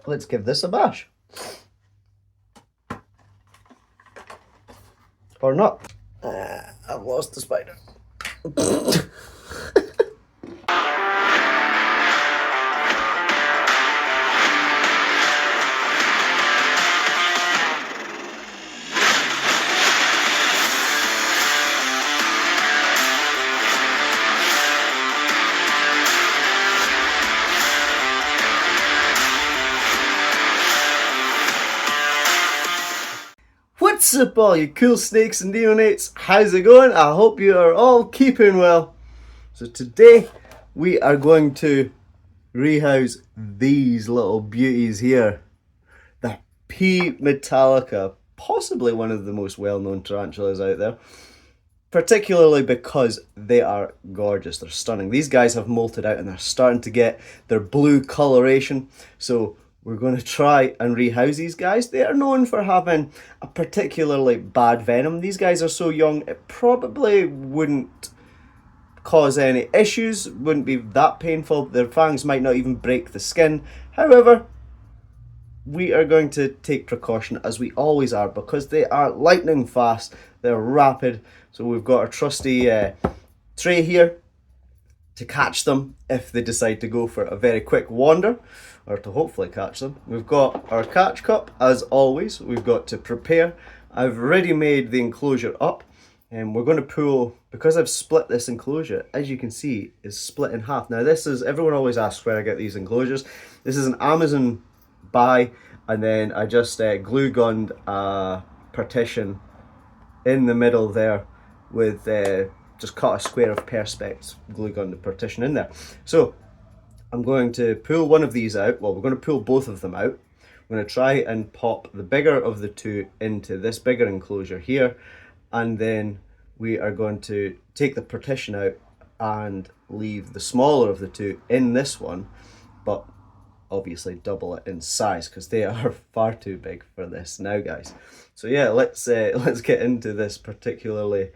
let's give this a bash. Or not. I've lost the spider. What's up all you cool snakes and neonates? How's it going? I hope you are all keeping well. So today we are going to rehouse these little beauties here. The P. Metallica, possibly one of the most well-known tarantulas out there. Particularly because they are gorgeous, they're stunning. These guys have molted out and they're starting to get their blue coloration. So we're going to try and rehouse these guys. They are known for having a particularly bad venom. These guys are so young, it probably wouldn't cause any issues, wouldn't be that painful. Their fangs might not even break the skin. However, we are going to take precaution, as we always are, because they are lightning fast, they're rapid. So we've got our trusty tray here to catch them if they decide to go for a very quick wander, or to hopefully catch them. We've got our catch cup, as always. We've got to prepare. I've already made the enclosure up, and we're going to pull, because I've split this enclosure, as you can see, is split in half. Now this is, everyone always asks where I get these enclosures. This is an Amazon buy, and then I just glue gunned a partition in the middle there with just cut a square of perspex, glue gun the partition in there. So I'm going to pull one of these out. Well, we're going to pull both of them out. I'm going to try and pop the bigger of the two into this bigger enclosure here, and then we are going to take the partition out and leave the smaller of the two in this one, but obviously double it in size because they are far too big for this now, guys. So yeah, let's get into this particularly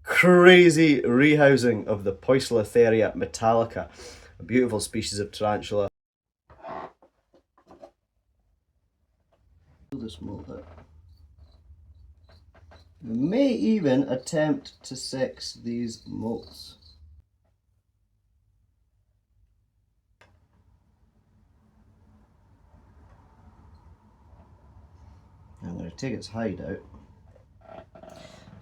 crazy rehousing of the Poecilotheria metallica, a beautiful species of tarantula. This mold out. We may even attempt to sex these molts. I'm going to take its hide out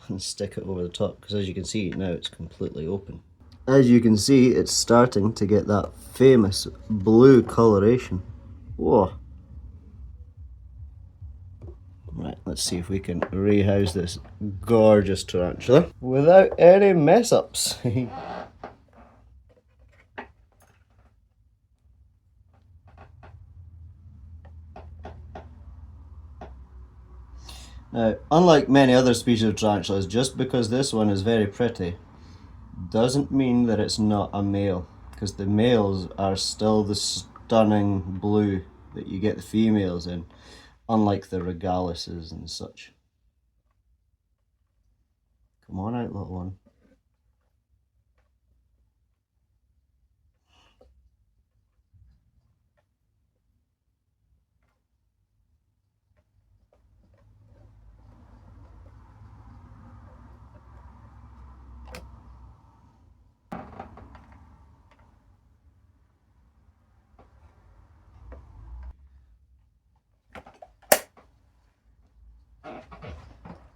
and stick it over the top, because as you can see now it's completely open. As you can see, it's starting to get that famous blue coloration. Whoa. Right, let's see if we can rehouse this gorgeous tarantula without any mess ups. Now, unlike many other species of tarantulas, just because this one is very pretty doesn't mean that it's not a male, because the males are still the stunning blue that you get the females in, unlike the regalises and such. Come on out, little one.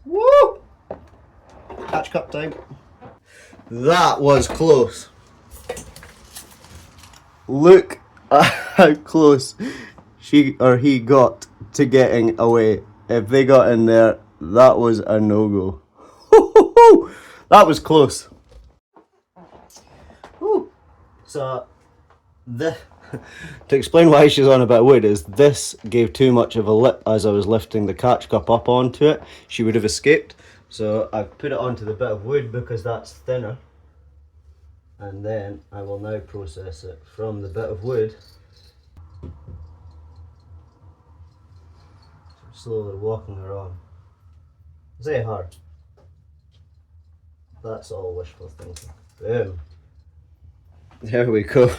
Woo! Catch cup time. That was close. Look at how close she or he got to getting away. If they got in there, that was a no-go. That was close. Woo. So, to explain why she's on about wood is this gave too much of a lip as I was lifting the catch cup up onto it. She would have escaped. So I've put it onto the bit of wood because that's thinner. And then I will now process it from the bit of wood. So slowly walking her on. Say hard. That's all wishful thinking. Boom. There we go.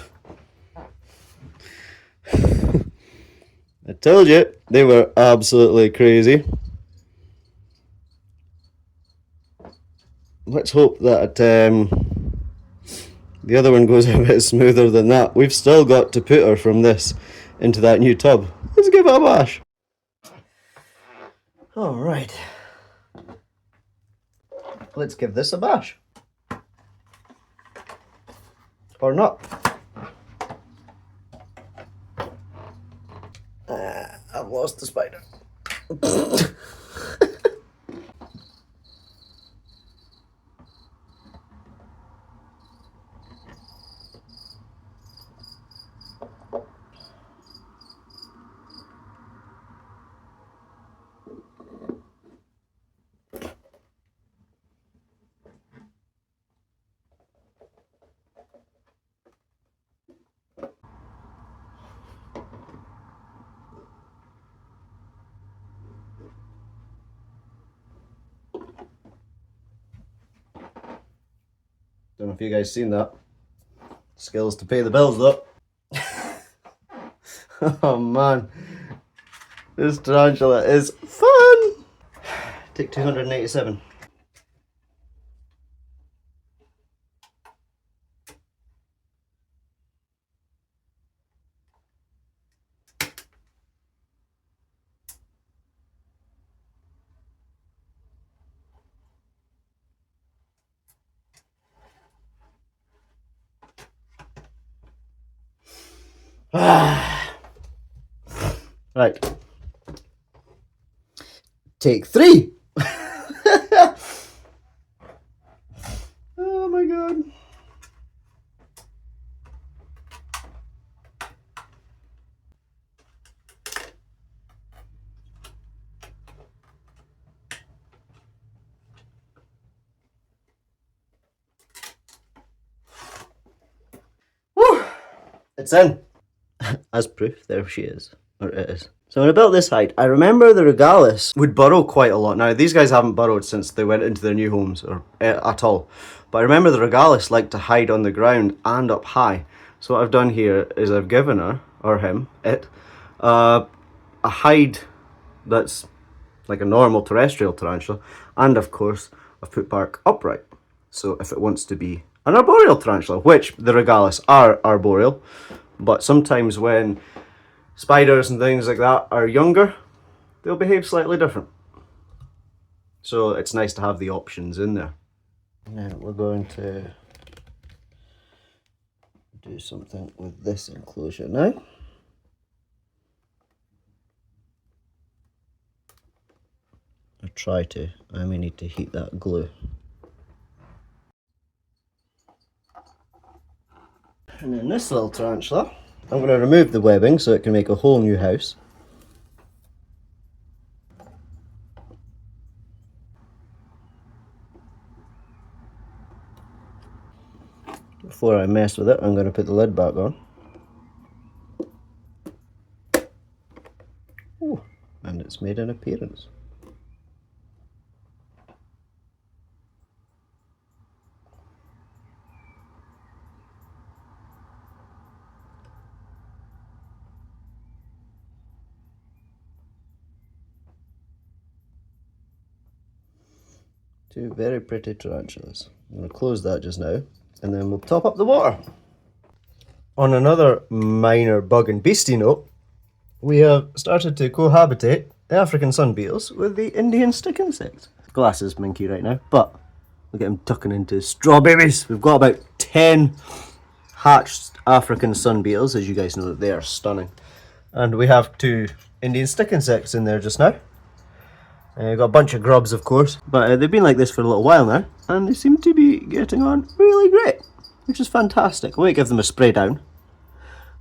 I told you, they were absolutely crazy. Let's hope that the other one goes a bit smoother than that. We've still got to put her from this into that new tub. Let's give it a bash. Alright. Let's give this a bash. Or not. I've lost the spider. Don't know if you guys seen that. Skills to pay the bills though. Oh man. This tarantula is fun! Take 287. Right. Take 3. Oh my god. Woo! It's in. As proof, there she is. Or it is. So when I built this hide, I remember the regalis would burrow quite a lot. Now, these guys haven't burrowed since they went into their new homes or at all. But I remember the regalis liked to hide on the ground and up high. So what I've done here is I've given her, or him, a hide that's like a normal terrestrial tarantula. And of course, I've put bark upright. So if it wants to be an arboreal tarantula, which the regalis are arboreal, but sometimes when spiders and things like that are younger, they'll behave slightly different. So it's nice to have the options in there. Now we're going to do something with this enclosure now. Or try to. I may need to heat that glue. And then this little tarantula, I'm going to remove the webbing so it can make a whole new house. Before I mess with it, I'm going to put the lid back on. Ooh, and it's made an appearance. Two very pretty tarantulas. I'm going to close that just now, and then we'll top up the water. On another minor bug and beastie note, we have started to cohabitate the African sun beetles with the Indian stick insects. Glass is minky right now, but look at him tucking into straw babies. We've got about 10 hatched African sun beetles, as you guys know that they are stunning. And we have 2 Indian stick insects in there just now. Got a bunch of grubs, of course, but they've been like this for a little while now, and they seem to be getting on really great, which is fantastic. I might give them a spray down.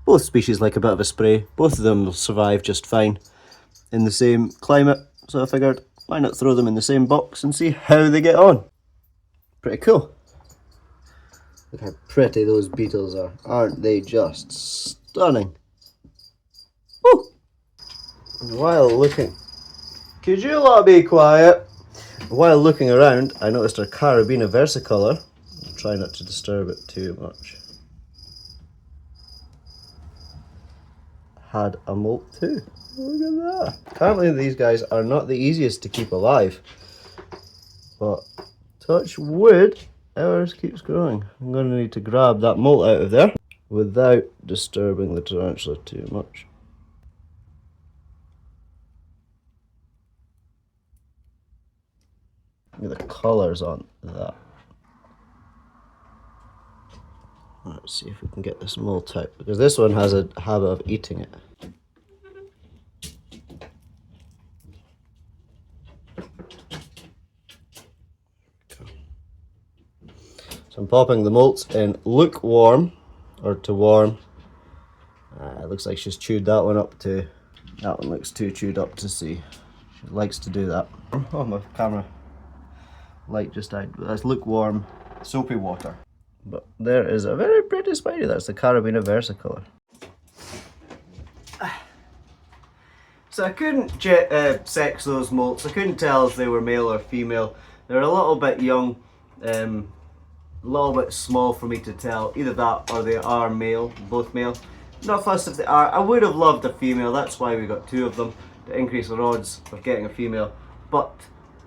Both species like a bit of a spray. Both of them will survive just fine in the same climate, so I figured why not throw them in the same box and see how they get on. Pretty cool. Look how pretty those beetles are. Aren't they just stunning? Woo! While looking... Could you lot be quiet? While looking around, I noticed our carabiner versicolor. I'll try not to disturb it too much. had a molt too. Look at that. Apparently these guys are not the easiest to keep alive. But touch wood, ours keeps growing. I'm going to need to grab that molt out of there without disturbing the tarantula too much. Look at the colours on that. Let's see if we can get this molt out, because this one has a habit of eating it. So I'm popping the molts in lukewarm, or to warm. It looks like she's chewed that one up too. That one looks too chewed up to see. She likes to do that. Oh, my camera light just died. That's lukewarm, soapy water. But there is a very pretty spidey. That's the Carabiner versicolor. So I couldn't sex those molts. I couldn't tell if they were male or female. They're a little bit young, a little bit small for me to tell. Either that or they are male, both male. Not fussed if they are. I would have loved a female. That's why we got two of them, to increase the odds of getting a female. But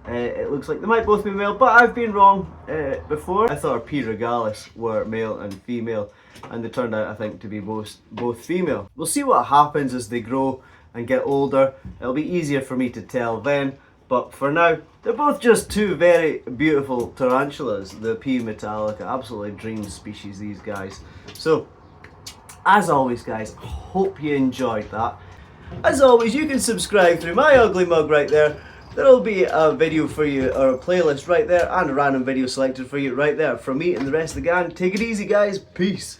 it looks like they might both be male, but I've been wrong before. I thought our P. regalis were male and female, and they turned out, I think, to be both female. We'll see what happens as they grow and get older. It'll be easier for me to tell then, but for now, they're both just two very beautiful tarantulas. The P. Metallica, absolutely dream species, these guys. So, as always guys, hope you enjoyed that. As always, you can subscribe through my ugly mug right there. There'll be a video for you, or a playlist right there, and a random video selected for you right there. From me and the rest of the gang, take it easy guys, peace.